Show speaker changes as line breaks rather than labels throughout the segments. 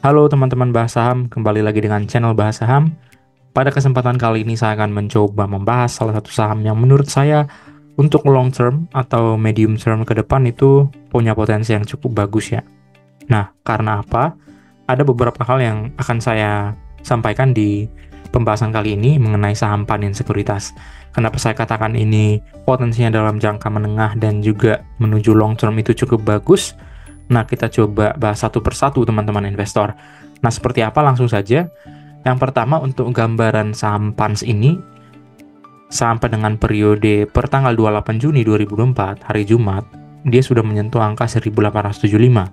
Halo teman-teman bahas saham, kembali lagi dengan channel bahas saham. Pada kesempatan kali ini saya akan mencoba membahas salah satu saham yang menurut saya untuk long term atau medium term ke depan itu punya potensi yang cukup bagus ya. Nah, karena apa? Ada beberapa hal yang akan saya sampaikan di pembahasan kali ini mengenai saham panin sekuritas. Kenapa saya katakan ini potensinya dalam jangka menengah dan juga menuju long term itu cukup bagus? Nah, kita coba bahas satu persatu teman-teman investor. Nah, seperti apa? Langsung saja. Yang pertama untuk gambaran saham PANS ini, sampai dengan periode per tanggal 28 Juni 2024, hari Jumat, dia sudah menyentuh angka 1875.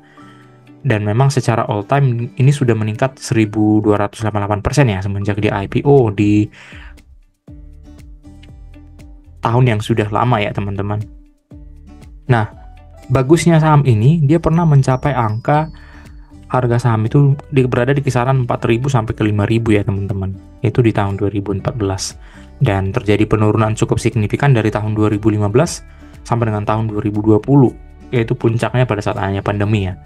Dan memang secara all time ini sudah meningkat 1288% ya semenjak di IPO di tahun yang sudah lama ya teman-teman. Nah, bagusnya saham ini dia pernah mencapai angka harga saham itu berada di kisaran 4.000 sampai ke 5.000 ya teman-teman. Itu di tahun 2014. Dan terjadi penurunan cukup signifikan dari tahun 2015 sampai dengan tahun 2020, yaitu puncaknya pada saat adanya pandemi ya.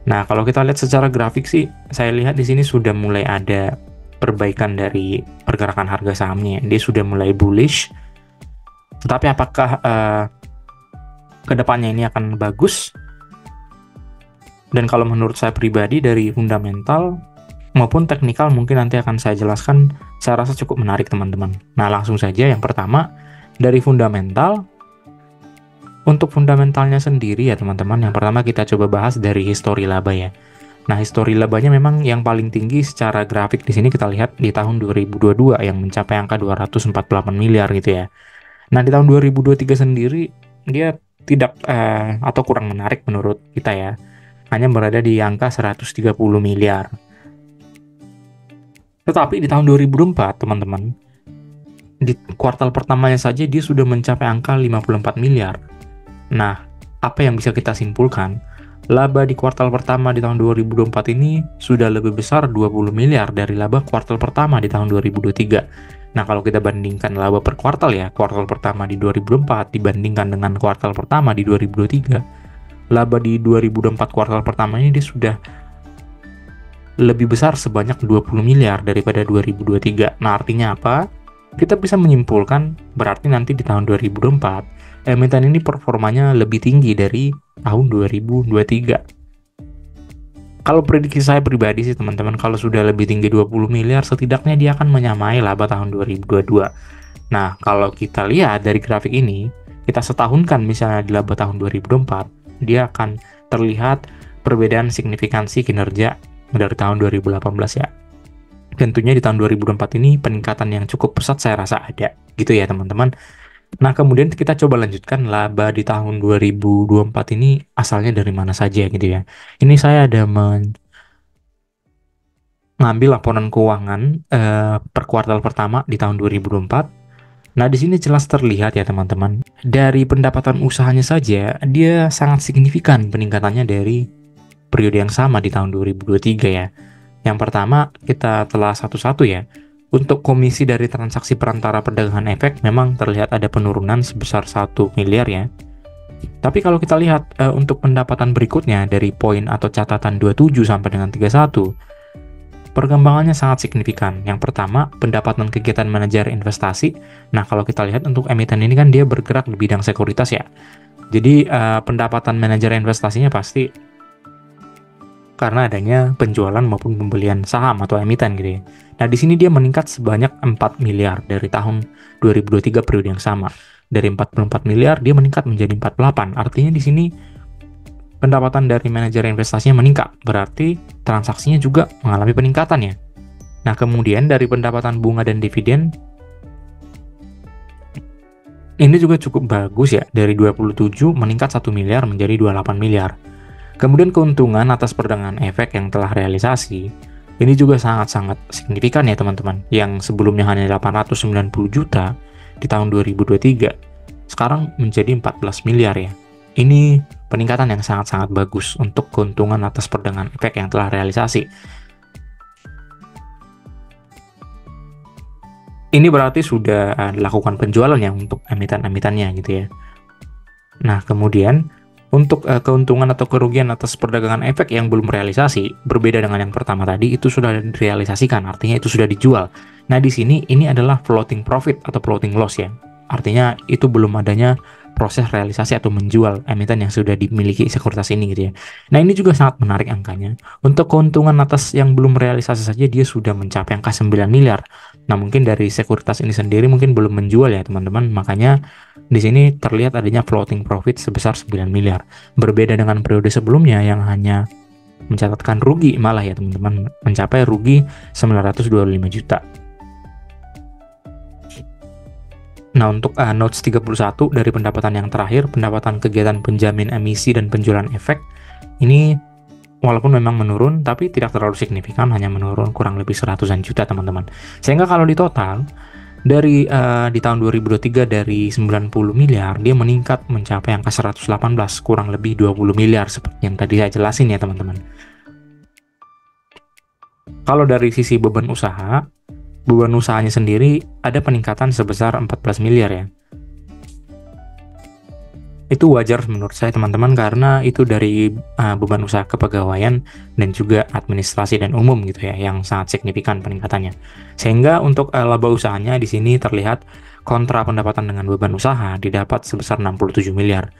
Nah, kalau kita lihat secara grafik sih, saya lihat di sini sudah mulai ada perbaikan dari pergerakan harga sahamnya. Dia sudah mulai bullish. Tetapi apakah kedepannya ini akan bagus? Dan kalau menurut saya pribadi dari fundamental maupun teknikal mungkin nanti akan saya jelaskan, saya rasa cukup menarik teman-teman. Nah, langsung saja yang pertama dari fundamental. Untuk fundamentalnya sendiri ya teman-teman, yang pertama kita coba bahas dari histori laba ya. Nah, histori labanya memang yang paling tinggi secara grafik di sini kita lihat di tahun 2022 yang mencapai angka 248 miliar gitu ya. Nah, di tahun 2023 sendiri dia tidak atau kurang menarik menurut kita ya. Hanya berada di angka 130 miliar. Tetapi di tahun 2024 teman-teman, di kuartal pertamanya saja dia sudah mencapai angka 54 miliar. Nah, apa yang bisa kita simpulkan? Laba di kuartal pertama di tahun 2024 ini sudah lebih besar 20 miliar dari laba kuartal pertama di tahun 2023. Nah, kalau kita bandingkan laba per kuartal ya, kuartal pertama di 2024 dibandingkan dengan kuartal pertama di 2023, laba di 2024 kuartal pertama ini dia sudah lebih besar sebanyak 20 miliar daripada 2023. Nah, artinya apa? Kita bisa menyimpulkan berarti nanti di tahun 2024 emiten ini performanya lebih tinggi dari tahun 2023. Kalau prediksi saya pribadi sih teman-teman, kalau sudah lebih tinggi 20 miliar, setidaknya dia akan menyamai laba tahun 2022. Nah, kalau kita lihat dari grafik ini, kita setahunkan misalnya di laba tahun 2024, dia akan terlihat perbedaan signifikansi kinerja dari tahun 2018 ya. Tentunya di tahun 2024 ini peningkatan yang cukup pesat saya rasa ada, gitu ya teman-teman. Nah, kemudian kita coba lanjutkan laba di tahun 2024 ini asalnya dari mana saja gitu ya. Ini saya ada mengambil laporan keuangan per kuartal pertama di tahun 2024. Nah, di sini jelas terlihat ya teman-teman. Dari pendapatan usahanya saja, dia sangat signifikan peningkatannya dari periode yang sama di tahun 2023 ya. Yang pertama, kita telah satu-satu ya. Untuk komisi dari transaksi perantara perdagangan efek memang terlihat ada penurunan sebesar 1 miliar ya. Tapi kalau kita lihat untuk pendapatan berikutnya dari poin atau catatan 27 sampai dengan 31, perkembangannya sangat signifikan. Yang pertama, pendapatan kegiatan manajer investasi. Nah, kalau kita lihat untuk emiten ini kan dia bergerak di bidang sekuritas ya. Jadi pendapatan manajer investasinya pasti karena adanya penjualan maupun pembelian saham atau emiten gitu ya. Nah, di sini dia meningkat sebanyak 4 miliar dari tahun 2023 periode yang sama. Dari 44 miliar dia meningkat menjadi 48. Artinya di sini pendapatan dari manajer investasinya meningkat. Berarti transaksinya juga mengalami peningkatan ya. Nah, kemudian dari pendapatan bunga dan dividen ini juga cukup bagus ya. Dari 27 meningkat 1 miliar menjadi 28 miliar. Kemudian keuntungan atas perdagangan efek yang telah realisasi, ini juga sangat-sangat signifikan ya teman-teman. Yang sebelumnya hanya 890 juta di tahun 2023, sekarang menjadi 14 miliar ya. Ini peningkatan yang sangat-sangat bagus untuk keuntungan atas perdagangan efek yang telah realisasi. Ini berarti sudah dilakukan penjualan ya untuk emiten-emitennya gitu ya. Nah, kemudian Untuk keuntungan atau kerugian atas perdagangan efek yang belum realisasi, berbeda dengan yang pertama tadi, itu sudah direalisasikan, artinya itu sudah dijual. Nah, di sini ini adalah floating profit atau floating loss ya. Artinya itu belum adanya proses realisasi atau menjual emiten yang sudah dimiliki sekuritas ini gitu ya. Nah, ini juga sangat menarik angkanya. Untuk keuntungan atas yang belum realisasi saja dia sudah mencapai angka 9 miliar. Nah, mungkin dari sekuritas ini sendiri mungkin belum menjual ya, teman-teman. Makanya di sini terlihat adanya floating profit sebesar 9 miliar. Berbeda dengan periode sebelumnya yang hanya mencatatkan rugi malah ya, teman-teman. Mencapai rugi 925 juta. Nah, untuk notes 31 dari pendapatan yang terakhir, pendapatan kegiatan penjamin emisi dan penjualan efek, ini walaupun memang menurun, tapi tidak terlalu signifikan, hanya menurun kurang lebih 100-an juta, teman-teman. Sehingga kalau di total, dari di tahun 2023 dari 90 miliar, dia meningkat mencapai angka 118, kurang lebih 20 miliar, seperti yang tadi saya jelasin ya, teman-teman. Kalau dari sisi beban usahanya sendiri ada peningkatan sebesar 14 miliar ya. Itu wajar menurut saya, teman-teman, karena itu dari beban usaha kepegawaian dan juga administrasi dan umum gitu ya, yang sangat signifikan peningkatannya. Sehingga untuk laba usahanya di sini terlihat kontra pendapatan dengan beban usaha didapat sebesar 67 miliar.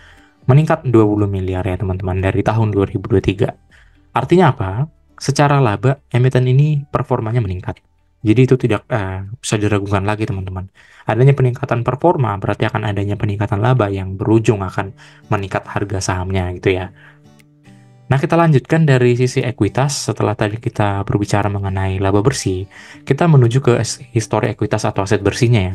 Meningkat 20 miliar ya, teman-teman, dari tahun 2023. Artinya apa? Secara laba emiten ini performanya meningkat. Jadi itu tidak bisa diragukan lagi, teman-teman. Adanya peningkatan performa berarti akan adanya peningkatan laba yang berujung akan meningkat harga sahamnya gitu ya. Nah, kita lanjutkan dari sisi ekuitas. Setelah tadi kita berbicara mengenai laba bersih, kita menuju ke histori ekuitas atau aset bersihnya ya.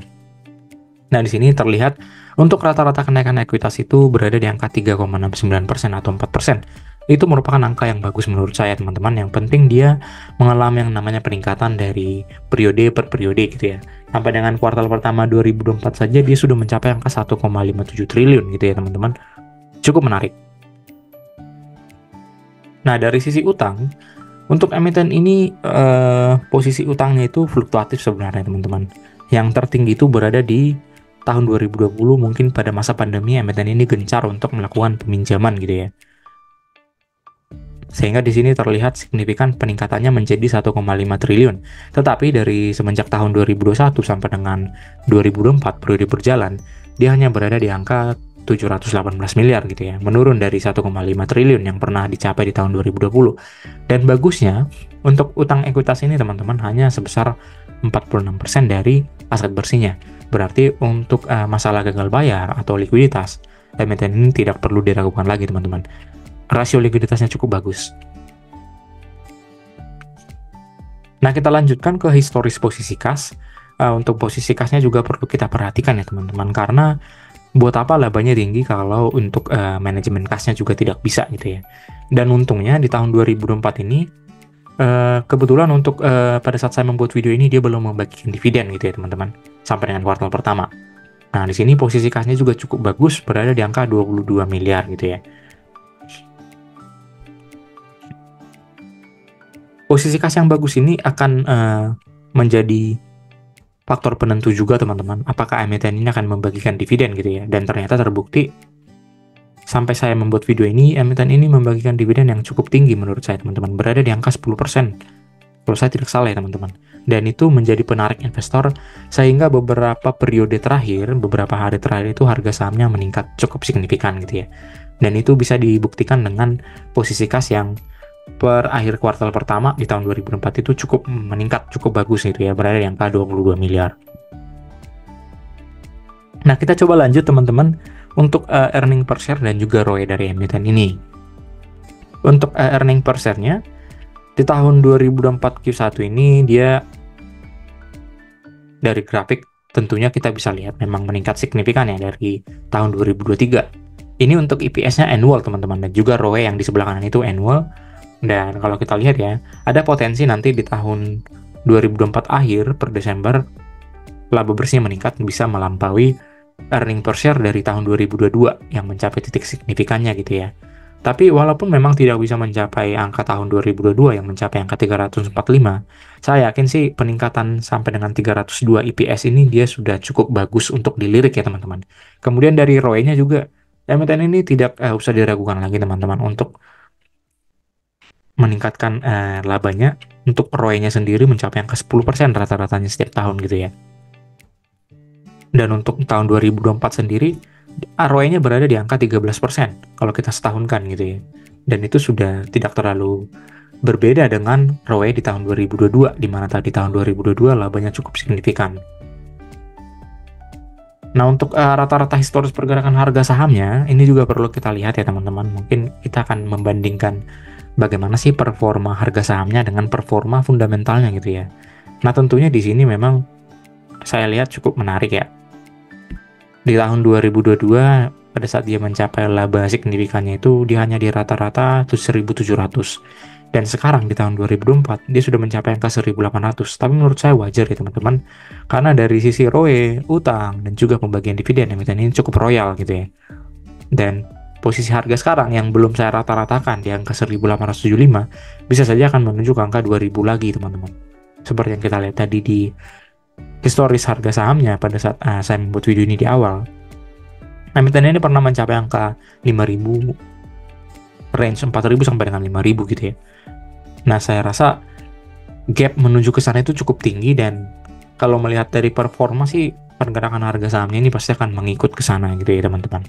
Nah, di sini terlihat untuk rata-rata kenaikan ekuitas itu berada di angka 3,69% atau 4%. Itu merupakan angka yang bagus menurut saya, teman-teman. Yang penting dia mengalami yang namanya peningkatan dari periode per periode gitu ya. Sampai dengan kuartal pertama 2024 saja dia sudah mencapai angka 1,57 triliun gitu ya, teman-teman. Cukup menarik. Nah, dari sisi utang, untuk emiten ini posisi utangnya itu fluktuatif sebenarnya, teman-teman. Yang tertinggi itu berada di tahun 2020, mungkin pada masa pandemi emiten ini gencar untuk melakukan peminjaman gitu ya. Sehingga di sini terlihat signifikan peningkatannya menjadi 1,5 triliun. Tetapi dari semenjak tahun 2021 sampai dengan 2024 periode berjalan, dia hanya berada di angka 718 miliar gitu ya, menurun dari 1,5 triliun yang pernah dicapai di tahun 2020. Dan bagusnya, untuk utang ekuitas ini teman-teman hanya sebesar 46% dari aset bersihnya. Berarti untuk masalah gagal bayar atau likuiditas, emiten ini tidak perlu diragukan lagi, teman-teman. Rasio likuiditasnya cukup bagus. Nah, kita lanjutkan ke historis posisi kas. Untuk posisi kasnya juga perlu kita perhatikan ya, teman-teman, karena buat apa labanya tinggi kalau untuk manajemen kasnya juga tidak bisa gitu ya. Dan untungnya di tahun 2024 ini kebetulan untuk pada saat saya membuat video ini dia belum membagikan dividen gitu ya, teman-teman, sampai dengan kuartal pertama. Nah, di sini posisi kasnya juga cukup bagus, berada di angka 22 miliar gitu ya. Posisi kas yang bagus ini akan menjadi faktor penentu juga, teman-teman, apakah emiten ini akan membagikan dividen gitu ya. Dan ternyata terbukti sampai saya membuat video ini, emiten ini membagikan dividen yang cukup tinggi menurut saya, teman-teman, berada di angka 10%. Kalau saya tidak salah ya, teman-teman. Dan itu menjadi penarik investor, sehingga beberapa periode terakhir, beberapa hari terakhir itu harga sahamnya meningkat cukup signifikan gitu ya. Dan itu bisa dibuktikan dengan posisi kas yang per akhir kuartal pertama di tahun 2024 itu cukup meningkat, cukup bagus gitu ya, berada di angka 22 miliar. Nah, kita coba lanjut, teman-teman, untuk earning per share dan juga ROE dari emiten ini. Untuk earning per share-nya di tahun 2024 Q1 ini dia dari grafik tentunya kita bisa lihat memang meningkat signifikan ya dari tahun 2023. Ini untuk EPS-nya annual, teman-teman, dan juga ROE yang di sebelah kanan itu annual. Dan kalau kita lihat ya, ada potensi nanti di tahun 2024 akhir per Desember laba bersihnya meningkat bisa melampaui earning per share dari tahun 2022 yang mencapai titik signifikannya gitu ya. Tapi walaupun memang tidak bisa mencapai angka tahun 2022 yang mencapai angka 345, saya yakin sih peningkatan sampai dengan 302 EPS ini dia sudah cukup bagus untuk dilirik ya, teman-teman. Kemudian dari ROE-nya juga emiten ini tidak usah diragukan lagi teman-teman untuk meningkatkan labanya. Untuk ROE-nya sendiri mencapai angka 10% rata-ratanya setiap tahun gitu ya. Dan untuk tahun 2024 sendiri, ROE-nya berada di angka 13% kalau kita setahunkan gitu ya. Dan itu sudah tidak terlalu berbeda dengan ROE di tahun 2022, di mana tadi tahun 2022 labanya cukup signifikan. Nah, untuk rata-rata historis pergerakan harga sahamnya, ini juga perlu kita lihat ya teman-teman. Mungkin kita akan membandingkan bagaimana sih performa harga sahamnya dengan performa fundamentalnya gitu ya. Nah, tentunya di sini memang saya lihat cukup menarik ya. Di tahun 2022, pada saat dia mencapai laba signifikannya itu, dia hanya di rata-rata 1.700. Dan sekarang di tahun 2024, dia sudah mencapai angka 1.800. Tapi menurut saya wajar ya teman-teman, karena dari sisi ROE, utang, dan juga pembagian dividen, emiten ini cukup royal gitu ya. Dan posisi harga sekarang yang belum saya rata-ratakan di angka 1.875, bisa saja akan menuju ke angka 2.000 lagi teman-teman. Seperti yang kita lihat tadi di historis harga sahamnya pada saat saya membuat video ini di awal. Emiten ini pernah mencapai angka 5.000, range 4.000 sampai dengan 5.000 gitu ya. Nah, saya rasa gap menuju ke sana itu cukup tinggi, dan kalau melihat dari performa sih pergerakan harga sahamnya ini pasti akan mengikut ke sana gitu ya teman-teman.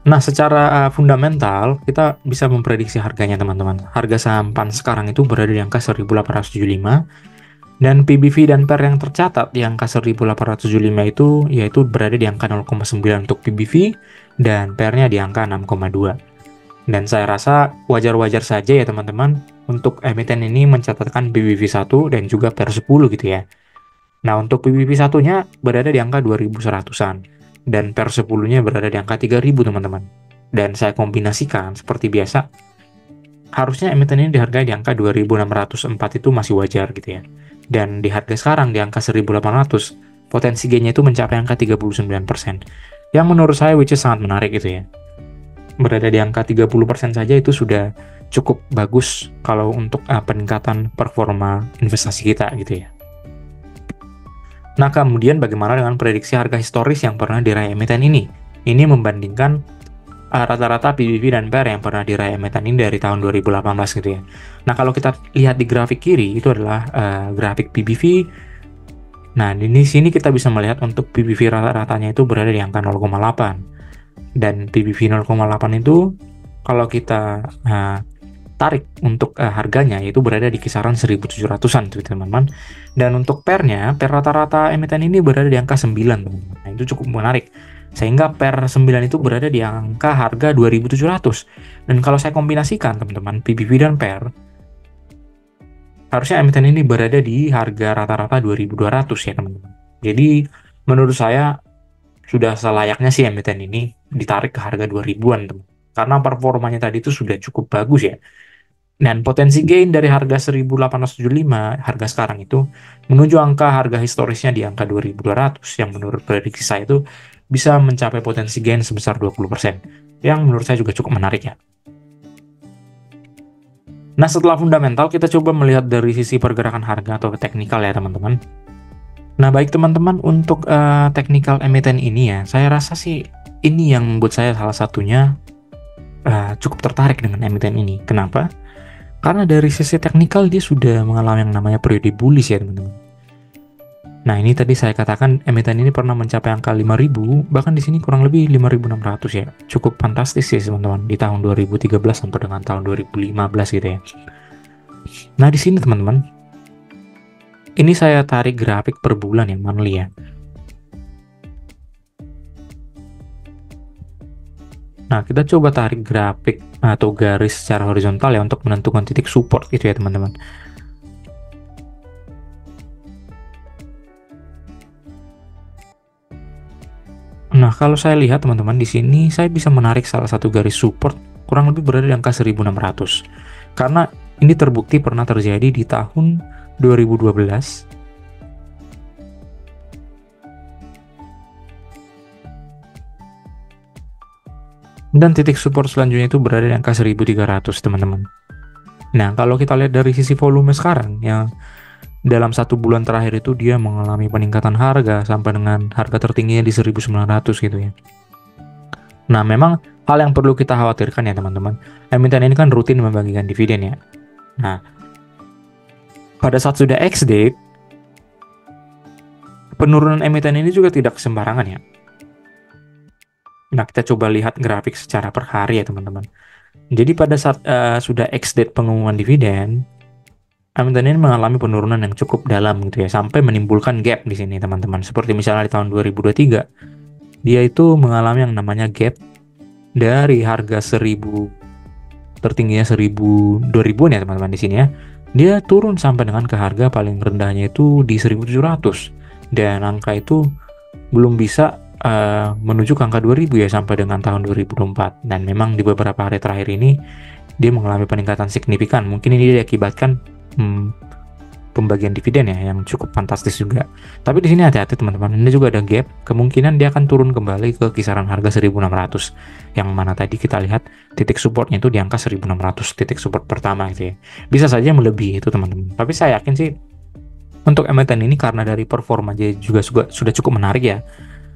Nah, secara fundamental kita bisa memprediksi harganya teman-teman. Harga saham PAN sekarang itu berada di angka 1.875, dan PBV dan PER yang tercatat di angka 1.875 itu yaitu berada di angka 0,9 untuk PBV dan PER-nya di angka 6,2. Dan saya rasa wajar-wajar saja ya teman-teman untuk emiten ini mencatatkan PBV 1 dan juga PER 10 gitu ya. Nah, untuk PBV 1-nya berada di angka 2.100-an dan PER 10-nya berada di angka 3.000 teman-teman. Dan saya kombinasikan seperti biasa, harusnya emiten ini dihargai di angka 2.604 itu masih wajar gitu ya. Dan di harga sekarang di angka 1.800, potensi gainnya itu mencapai angka 39%. Yang menurut saya which is sangat menarik gitu ya. Berada di angka 30% saja itu sudah cukup bagus kalau untuk peningkatan performa investasi kita gitu ya. Nah, kemudian bagaimana dengan prediksi harga historis yang pernah diraih emiten ini? Ini membandingkan rata-rata PBV dan PER yang pernah diraih emiten ini dari tahun 2018 gitu ya. Nah, kalau kita lihat di grafik kiri, itu adalah grafik PBV. Nah, di sini kita bisa melihat untuk PBV rata-ratanya itu berada di angka 0,8. Dan PBV 0,8 itu kalau kita tarik untuk harganya yaitu berada di kisaran 1.700-an teman-teman. Dan untuk PER-nya, PER rata-rata emiten ini berada di angka 9 teman-teman. Nah, itu cukup menarik. Sehingga PER 9 itu berada di angka harga 2.700. Dan kalau saya kombinasikan teman-teman, PBV dan PER, harusnya emiten ini berada di harga rata-rata 2.200 ya teman-teman. Jadi menurut saya sudah selayaknya sih emiten ini ditarik ke harga 2.000-an teman. Karena performanya tadi itu sudah cukup bagus ya. Dan potensi gain dari harga 1.875 harga sekarang itu menuju angka harga historisnya di angka 2.200 yang menurut prediksi saya itu bisa mencapai potensi gain sebesar 20%, yang menurut saya juga cukup menarik ya. Nah, setelah fundamental kita coba melihat dari sisi pergerakan harga atau teknikal ya teman-teman. Nah, baik teman-teman, untuk teknikal emiten ini ya, saya rasa sih ini yang membuat saya salah satunya cukup tertarik dengan emiten ini. Kenapa? Karena dari sisi teknikal dia sudah mengalami yang namanya periode bullish ya teman-teman. Nah, ini tadi saya katakan emiten ini pernah mencapai angka 5.000, bahkan di sini kurang lebih 5.600 ya. Cukup fantastis ya teman-teman di tahun 2013 sampai dengan tahun 2015 gitu ya. Nah, di sini teman-teman, ini saya tarik grafik per bulan yang monthly ya. Nah, kita coba tarik grafik atau garis secara horizontal ya untuk menentukan titik support gitu ya teman-teman. Nah, kalau saya lihat teman-teman di sini saya bisa menarik salah satu garis support kurang lebih berada di angka 1.600. Karena ini terbukti pernah terjadi di tahun 2012. Dan titik support selanjutnya itu berada di angka 1.300 teman-teman. Nah, kalau kita lihat dari sisi volume sekarang yang dalam 1 bulan terakhir itu dia mengalami peningkatan harga sampai dengan harga tertingginya di 1.900 gitu ya. Nah, memang hal yang perlu kita khawatirkan ya teman-teman, emiten ini kan rutin membagikan dividen ya. Nah, pada saat sudah ex-date, penurunan emiten ini juga tidak sembarangan ya. Nah, kita coba lihat grafik secara per hari ya teman-teman. Jadi pada saat sudah ex-date pengumuman dividen, emiten ini mengalami penurunan yang cukup dalam gitu ya, sampai menimbulkan gap di sini teman-teman. Seperti misalnya di tahun 2023, dia itu mengalami yang namanya gap dari harga 1000 tertingginya 2000-an ya teman-teman di sini ya. Dia turun sampai dengan ke harga paling rendahnya itu di 1700, dan angka itu belum bisa menuju ke angka 2000 ya sampai dengan tahun 2024. Dan memang di beberapa hari terakhir ini dia mengalami peningkatan signifikan. Mungkin ini diakibatkan pembagian dividen ya yang cukup fantastis juga. Tapi di sini hati-hati teman-teman, ini juga ada gap, kemungkinan dia akan turun kembali ke kisaran harga 1600, yang mana tadi kita lihat titik supportnya itu di angka 1600, titik support pertama gitu ya. Bisa saja melebihi itu teman-teman. Tapi saya yakin sih untuk emiten ini karena dari performa juga sudah cukup menarik ya.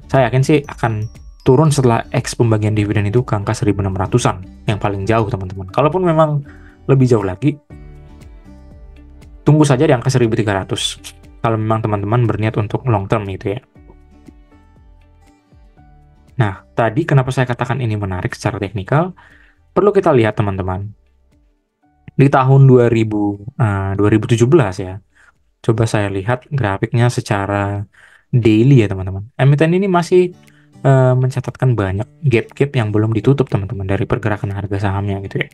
Saya yakin sih akan turun setelah X pembagian dividen itu ke angka 1600-an yang paling jauh teman-teman. Kalaupun memang lebih jauh lagi, tunggu saja di angka 1300 kalau memang teman-teman berniat untuk long term gitu ya. Nah, tadi kenapa saya katakan ini menarik secara teknikal? Perlu kita lihat teman-teman. Di tahun 2017 ya. Coba saya lihat grafiknya secara daily ya teman-teman. Emiten ini masih mencatatkan banyak gap-gap yang belum ditutup teman-teman dari pergerakan harga sahamnya gitu ya.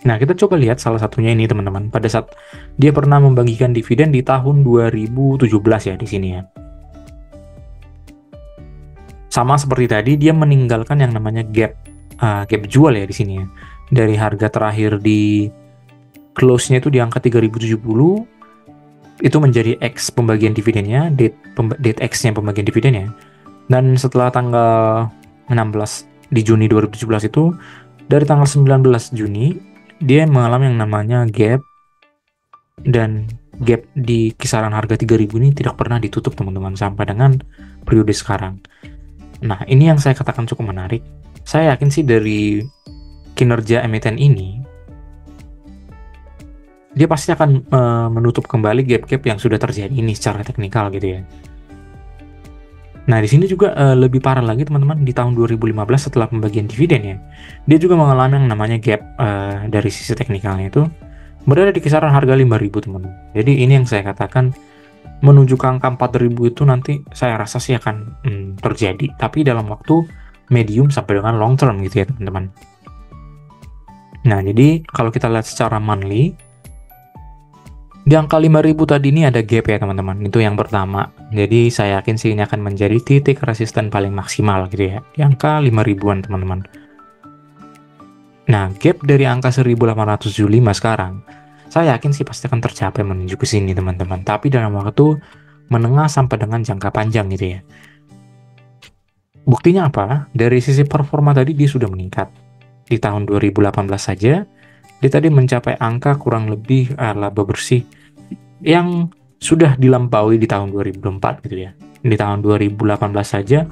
Nah, kita coba lihat salah satunya ini teman-teman. Pada saat dia pernah membagikan dividen di tahun 2017 ya di sini ya. Sama seperti tadi, dia meninggalkan yang namanya gap jual ya di sini ya. Dari harga terakhir di close-nya itu di angka 3070, itu menjadi X pembagian dividennya, date X-nya pembagian dividennya. Dan setelah tanggal 16 di Juni 2017 itu, dari tanggal 19 Juni, dia mengalami yang namanya gap, dan gap di kisaran harga 3000 ini tidak pernah ditutup teman-teman sampai dengan periode sekarang. Nah, ini yang saya katakan cukup menarik. Saya yakin sih dari kinerja emiten ini, dia pasti akan menutup kembali gap-gap yang sudah terjadi ini secara teknikal gitu ya. Nah, di sini juga lebih parah lagi teman-teman, di tahun 2015 setelah pembagian dividen ya, dia juga mengalami yang namanya gap dari sisi teknikalnya itu berada di kisaran harga 5.000 teman-teman. Jadi ini yang saya katakan menuju ke angka 4.000 itu nanti saya rasa sih akan terjadi, tapi dalam waktu medium sampai dengan long term gitu ya teman-teman. Nah, jadi kalau kita lihat secara monthly, di angka 5.000 tadi ini ada gap ya teman-teman, itu yang pertama. Jadi saya yakin sih ini akan menjadi titik resisten paling maksimal gitu ya, di angka 5.000-an teman-teman. Nah, gap dari angka 1875 sekarang, saya yakin sih pasti akan tercapai menuju ke sini teman-teman, tapi dalam waktu menengah sampai dengan jangka panjang gitu ya. Buktinya apa? Dari sisi performa tadi dia sudah meningkat. Di tahun 2018 saja, dia tadi mencapai angka kurang lebih laba bersih yang sudah dilampaui di tahun 2024 gitu ya. Di tahun 2018 saja,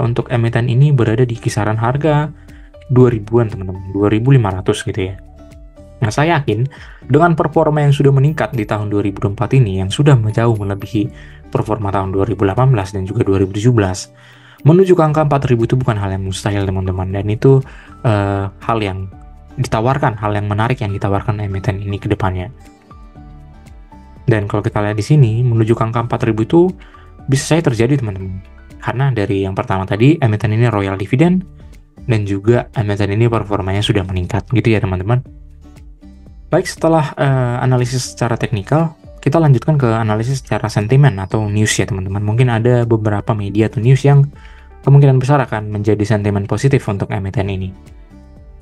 untuk emiten ini berada di kisaran harga 2000-an teman-teman, 2500 gitu ya. Nah, saya yakin dengan performa yang sudah meningkat di tahun 2024 ini, yang sudah jauh melebihi performa tahun 2018 dan juga 2017, menuju ke angka 4.000 itu bukan hal yang mustahil teman-teman, dan itu hal yang ditawarkan, hal yang menarik yang ditawarkan emiten ini ke depannya. Dan kalau kita lihat di sini, menuju ke angka 4.000 itu bisa saja terjadi teman-teman, karena dari yang pertama tadi, emiten ini royal dividend, dan juga emiten ini performanya sudah meningkat gitu ya teman-teman. Baik, setelah analisis secara teknikal, kita lanjutkan ke analisis secara sentimen atau news ya teman-teman. Mungkin ada beberapa media atau news yang kemungkinan besar akan menjadi sentimen positif untuk emiten ini.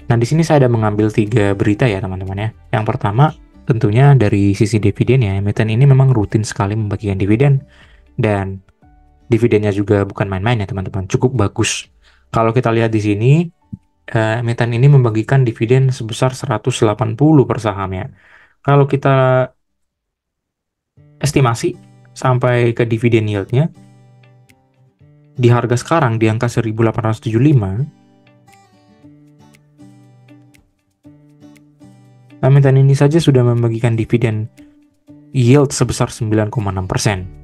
Nah, di sini saya ada mengambil 3 berita ya teman-teman ya. Yang pertama, tentunya dari sisi dividen ya, emiten ini memang rutin sekali membagikan dividen, dan dividennya juga bukan main-main ya teman-teman, cukup bagus. Kalau kita lihat di sini, emiten ini membagikan dividen sebesar 180 per saham ya. Kalau kita estimasi sampai ke dividen yieldnya, di harga sekarang di angka 1875, emiten ini saja sudah membagikan dividen yield sebesar 9,6%.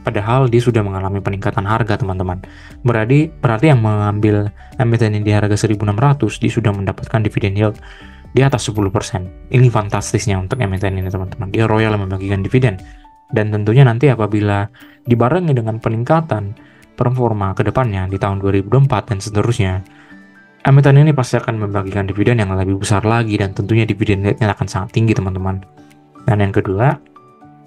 Padahal dia sudah mengalami peningkatan harga, teman-teman. Berarti yang mengambil emiten ini di harga 1.600, dia sudah mendapatkan dividen yield di atas 10%. Ini fantastisnya untuk emiten ini, teman-teman. Dia royal membagikan dividen. Dan tentunya nanti apabila dibarengi dengan peningkatan performa ke depannya di tahun 2024 dan seterusnya, emiten ini pasti akan membagikan dividen yang lebih besar lagi, dan tentunya dividen yieldnya akan sangat tinggi, teman-teman. Dan yang kedua,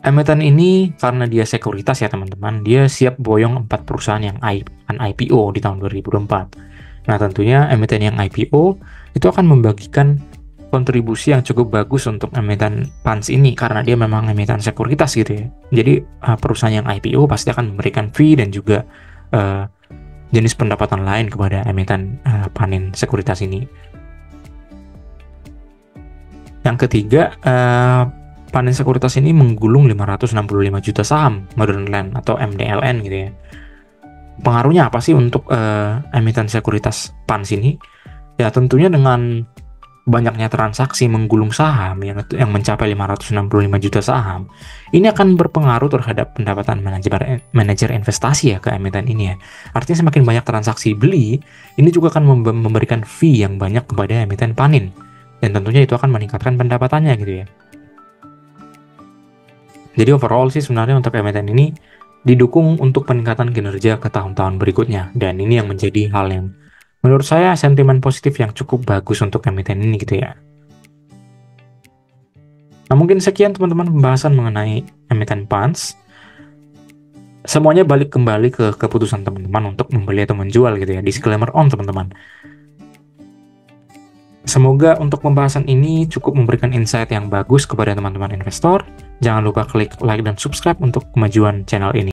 emiten ini karena dia sekuritas ya teman-teman, dia siap boyong 4 perusahaan yang akan IPO di tahun 2024. Nah tentunya emiten yang IPO itu akan membagikan kontribusi yang cukup bagus untuk emiten PANS ini, karena dia memang emiten sekuritas gitu ya. Jadi perusahaan yang IPO pasti akan memberikan fee dan juga jenis pendapatan lain kepada emiten panin sekuritas ini. Yang ketiga, panin sekuritas ini menggulung 565 juta saham Modern Land atau MDLN gitu ya. Pengaruhnya apa sih untuk emiten sekuritas PANS ini? Ya tentunya dengan banyaknya transaksi menggulung saham yang mencapai 565 juta saham, ini akan berpengaruh terhadap pendapatan manajer investasi ya ke emiten ini ya. Artinya semakin banyak transaksi beli, ini juga akan memberikan fee yang banyak kepada emiten panin, dan tentunya itu akan meningkatkan pendapatannya gitu ya. Jadi overall sih sebenarnya untuk emiten ini didukung untuk peningkatan kinerja ke tahun-tahun berikutnya, dan ini yang menjadi hal yang menurut saya sentimen positif yang cukup bagus untuk emiten ini gitu ya. Nah mungkin sekian teman-teman pembahasan mengenai emiten PANS. Semuanya balik kembali ke keputusan teman-teman untuk membeli atau menjual gitu ya. Disclaimer on teman-teman. Semoga untuk pembahasan ini cukup memberikan insight yang bagus kepada teman-teman investor. Jangan lupa klik like dan subscribe untuk kemajuan channel ini.